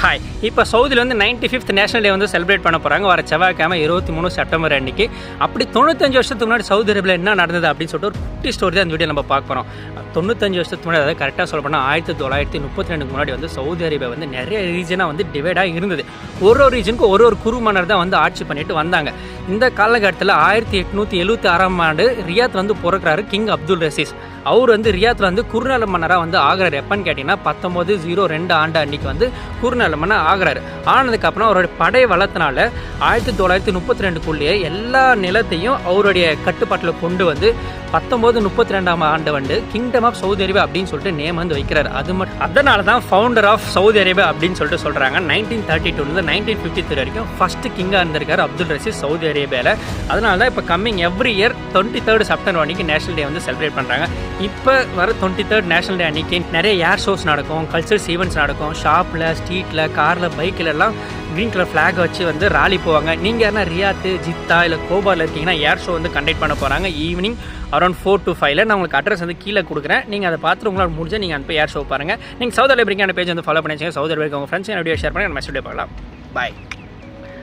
Hi. இப்போ சவுதியில் வந்து 95th நேஷனல் டே வந்து செலிப்ரேட் பண்ண போகிறாங்க வர செவ்வாய்க்கிழமை 23 செப்டம்பர் அன்றைக்கி. அப்படி 95 வருஷத்துக்கு முன்னாடி சவுதி அரேபியாவில் என்ன நடந்தது அப்படின்னு சொல்லிட்டு ஒரு குட்டி ஸ்டோரி தான் இந்த வீடியோ நம்ம பார்க்க போகிறோம். 95 வருஷத்துக்கு முன்னாடி, அதாவது கரெக்டாக சொல்ல போனால் 1932 முன்னாடி வந்து சவுதி அரேபியா வந்து நிறைய ரீஜனாக வந்து டிவைடாக இருந்தது. ஒரு ரீஜனுக்கு ஒரு குரு மன்னர் தான் வந்து ஆட்சி பண்ணிட்டு வந்தாங்க. இந்த காலகட்டத்தில் 1876ஆம் ஆண்டு ரியாத் வந்து பிறக்கிறாரு கிங் அப்துல் ரசீஸ். அவர் வந்து ரியாத்தில் வந்து குறுநில மன்னராக வந்து ஆகிறார். எப்பன்னு கேட்டிங்கன்னா 1902 ஆண்டு அன்றைக்கி வந்து குறுநில மன்னர் ஆகிறாரு. ஆனதுக்கப்புறம் அவருடைய படை வளத்தினால 1932க்குள்ளேயே எல்லா நிலத்தையும் அவருடைய கட்டுப்பாட்டில் கொண்டு வந்து 1932ஆம் ஆண்டு வந்து கிங்டம் ஆஃப் சவுதி அரேபியா அப்படின்னு சொல்லிட்டு நேம் வந்து வைக்கிறார். அதனால தான் ஃபவுண்டர் ஆஃப் சவுதி அரேபியா அப்படின்னு சொல்லிட்டு சொல்கிறாங்க. 1932 1953 வரைக்கும் ஃபர்ஸ்ட் கிங்காக இருந்திருக்காரு அப்துல் ரசீஸ் சவுதி அரேபியாவில். அதனால தான் இப்போ coming every year 23rd September அன்றைக்கி நேஷனல் டே வந்து செலிப்ரேட் பண்ணுறாங்க. இப்போ வர 23rd நேஷனல் டே அன்றைக்கி நிறைய ஏர் ஷோஸ் நடக்கும், கல்ச்சரல்ஸ் ஈவெண்ட்ஸ் நடக்கும். ஷாப்பில், ஸ்ட்ரீட்டில், காரில், பைக்கில் எல்லாம் க்ரீன் கலர் ஃப்ளாக் வச்சு வந்து ராலி போவாங்க. நீங்கள் யாருன்னா ரியாத்து, ஜித்தா இல்லை கோபாவில் இருக்கீங்கன்னா ஏர் ஷோ வந்து கண்டக்ட் பண்ண போகிறாங்க ஈவினிங் அரௌண்ட் 4 to 5. நான் உங்களுக்கு அட்ரஸ் வந்து கீழே கொடுக்குறேன். நீங்கள் அதை பார்த்துட்டு உங்களால் முடிஞ்சால் நீங்கள் அந்த ஏர் ஷோ பாருங்கள். நீங்கள் சவுதி அரேபியாவுக்கு பேஜ் வந்து ஃபாலோ பண்ணி வச்சுங்க. சவுதி அரேபியாவுக்கு உங்கள் ஃப்ரெண்ட்ஸ் வீடியோ ஷேர் பண்ணி நம்ம மெசேஜ் பார்க்கலாம். பாய்.